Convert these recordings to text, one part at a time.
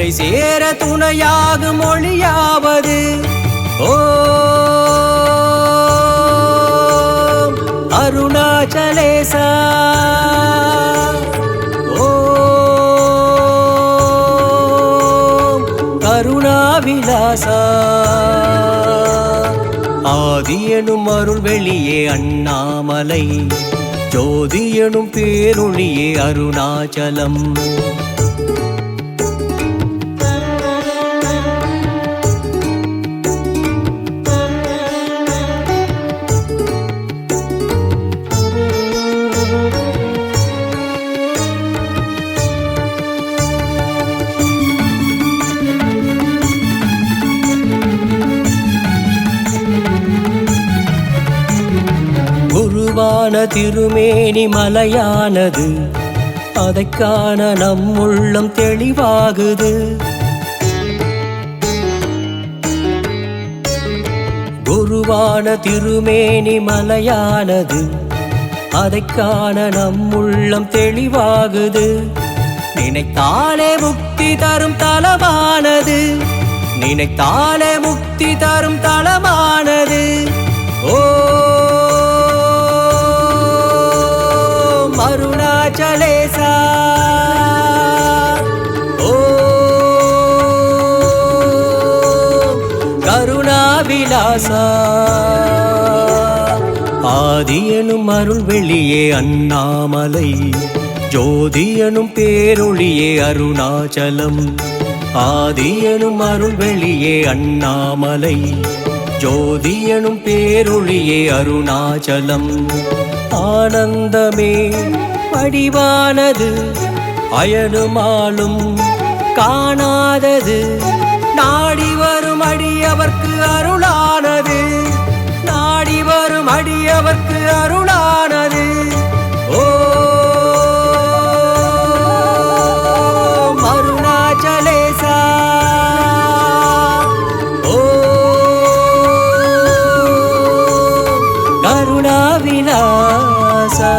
கரை சேர துணையாகும் மொழியாவது ஓம் அருணாச்சலேசா ஓம் கருணாவிலாசா ஆதியனும் அருள் வெளியே அண்ணாமலை ஜோதியனும் பேரொளியே அருணாச்சலம் குருவான திருமேனி மலையானது அதைக் காண நம் உள்ளம் தெளிவாகுது குருவான திருமேனி மலையானது அதைக் காண நம் உள்ளம் தெளிவாகுது நினைத்தாலே முக்தி தரும் தலமானது நினைத்தாலே முக்தி தரும் தலமானது அருணாச்சலேசா ஓம் கருணாவிலாசா ஆதியனும் அருள் வெளியே அண்ணாமலை ஜோதியனும் பேரொளியே அருணாச்சலம் ஆதியனும் அருள் வெளியே அண்ணாமலை ஜோதியனும் பேரொளியே அருணாச்சலம் ஆனந்தமே வடிவானது அயனுமாலும் காணாதது நாடி வரும் அடியவர்க்கு அருளானது நாடி வரும் அடியவர்க்கு அருளானது ஓம் அருணாச்சலேசா ஓம் கருணாவிலாசா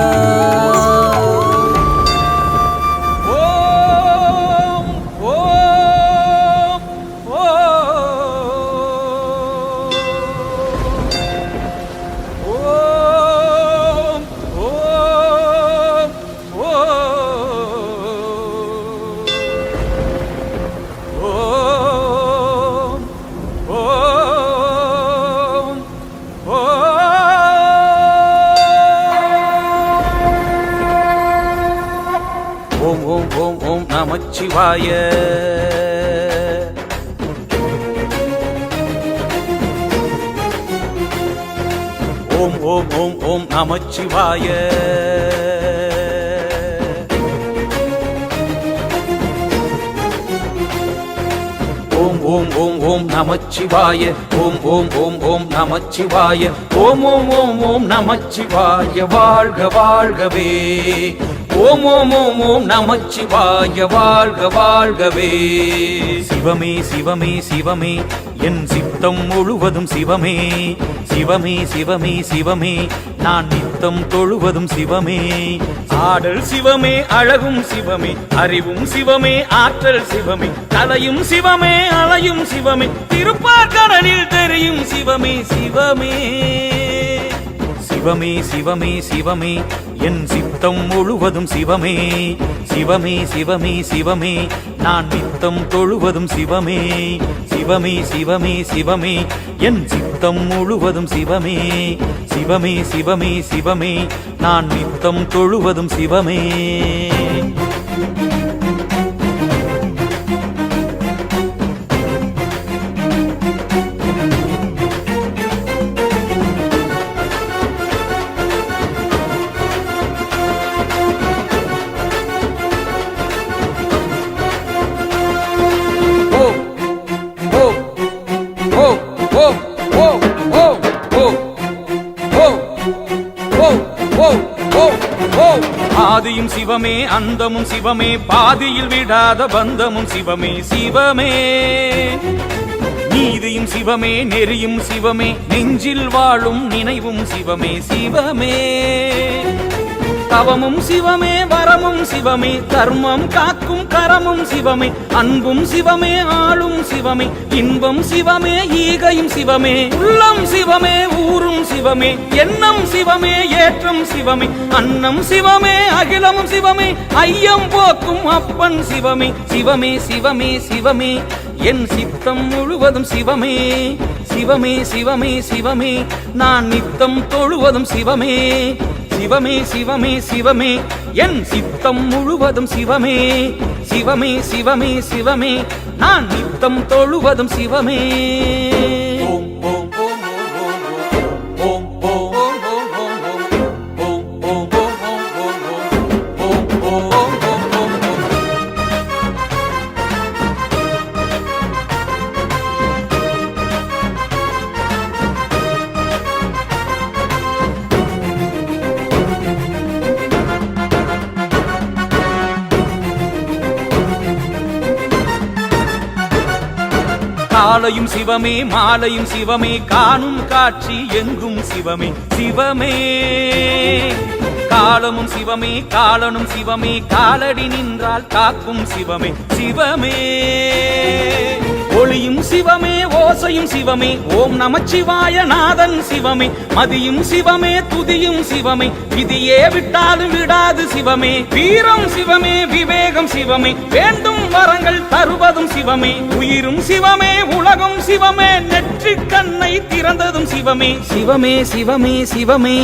ஓம் ஓம் ஓம் ஓம் நமச்சிவாய ஓம் ஓம் ஓம் ஓம் நமச்சிவாய ஓம் ஓம் ஓம் ஓம் நமச்சிவாய ஓம் ஓம் ஓம் ஓம் நமச்சிவாய ஓம் ஓம் ஓம் ஓம் நமச்சிவாய வாழ்க வாழ்கவே ஓம் ஓம் ஓம் ஓம் நமச்சிவாய வாழ்க வாழ்கவே சிவமே சிவமே சிவமே என் சித்தம் முழுவதும் சிவமே சிவமே சிவமே சிவமே நான் நித்தம் தொழுவதும் சிவமே ஆடல் சிவமே அழகும் சிவமே அறிவும் சிவமே ஆற்றல் சிவமே தலையும் சிவமே அலையும் சிவமே திருப்பார்கடலில் தெரியும் சிவமே சிவமே சிவமே சிவமே சிவமே என் சித்தம் முழுவதும் சிவமே சிவமே சிவமே சிவமே நான் நித்தம் தொழுவதும் சிவமே சிவமே சிவமே சிவமே என் சித்தம் முழுவதும் சிவமே சிவமே சிவமே சிவமே நான் நித்தம் தொழுவதும் சிவமே ஆதியும் சிவமே அந்தமும் சிவமே பாதியில் விடாத பந்தமும் சிவமே சிவமே நீதியும் சிவமே நெறியும் சிவமே நெஞ்சில் வாழும் நினைவும் சிவமே சிவமே தவமும் சிவமே வரமும் சிவமே தர்மம் காக்கும் கரமும் சிவமே அன்பும் சிவமே ஆளும் சிவமே இன்பம் சிவமே ஈகையும் சிவமே உள்ளம் சிவமே ஊரும் சிவமே எண்ணம் சிவமே ஏற்றம் சிவமே அன்னம் சிவமே அகிலமும் சிவமே ஐயம் போக்கும் அப்பன் சிவமே சிவமே சிவமே சிவமே என் சித்தம் முழுவதும் சிவமே சிவமே சிவமே சிவமே நான் நித்தம் தொழுவதும் சிவமே சிவமே சிவமே சிவமே என் சித்தம் முழுவதும் சிவமே சிவமே சிவமே சிவமே நான் நித்தம் தொழுவதும் சிவமே ஓம் ஓம் ஓம் ஓம் ஓம் காலையும் சிவமே மாலையும் சிவமே காணும் காட்சி எங்கும் சிவமே சிவமே காலமும் சிவமே காலனும் சிவமே காலடி நின்றால் காக்கும் சிவமே சிவமே ஒளியும் சிவமே ஓசையும் சிவமே ஓம் நமச்சிவாய நாதன் சிவமே மதியும் சிவமே துதியும் சிவமே விதியே விட்டாலும் விடாது சிவமே வீரம் சிவமே விவேகம் சிவமே வேண்டும் வரங்கள் தருவதும் சிவமே உயிரும் சிவமே உலகம் சிவமே நெற்றி கண்ணை திறந்ததும் சிவமே சிவமே சிவமே சிவமே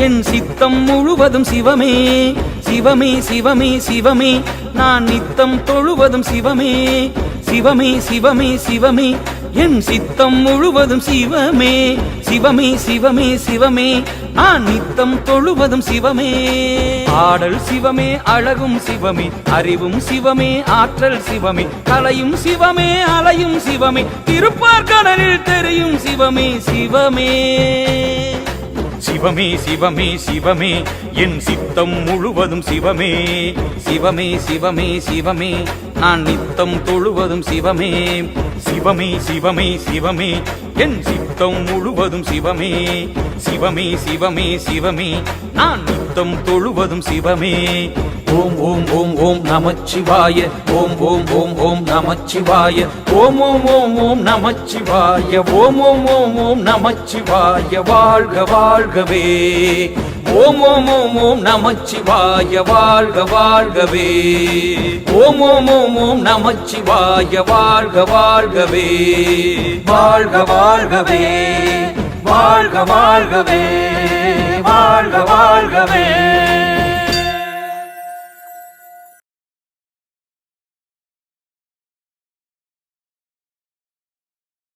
என் சித்தம் முழுவதும் சிவமே சிவமே சிவமே சிவமே நான் நித்தம் தொழுவதும் சிவமே சிவமே சிவமே சிவமே என் சித்தம் முழுவதும் சிவமே சிவமே சிவமே சிவமே நான் நித்தம் தொழுவதும் சிவமே ஆடல் சிவமே அழகும் சிவமே அறிவும் சிவமே ஆற்றல் சிவமே கலையும் சிவமே அலையும் சிவமே திருப்பார்கடலில் தெரியும் சிவமே சிவமே சிவமே சிவமே சிவமே என் சித்தம் முழுவதும் சிவமே சிவமே சிவமே சிவமே நான் நித்தம் தொழுவதும் சிவமே சிவமே சிவமே சிவமே என் சித்தம் முழுவதும் சிவமே சிவமே சிவமே சிவமே நான் நித்தம் தொழுவதும் சிவமே ஓம் ஓம் ஓம் ஓம் நமச்சிவாய ஓம் ஓம் ஓம் ஓம் நமச்சிவாய ஓம் ஓம் ஓம் ஓம் நமச்சிவாய ஓம் ஓம் ஓம் ஓம் நமச்சிவாய வாழ்க வாழ்கவே ஓம் ஓம் ஓம் ஓம் நமச்சிவாய வாழ்க வாழ்கவே ஓம் ஓம் ஓம் ஓம் நமச்சிவாய வாழ்க வாழ்கவே வாழ்க வாழ்கவே வாழ்க வாழ்கவே வாழ்க வாழ்கவே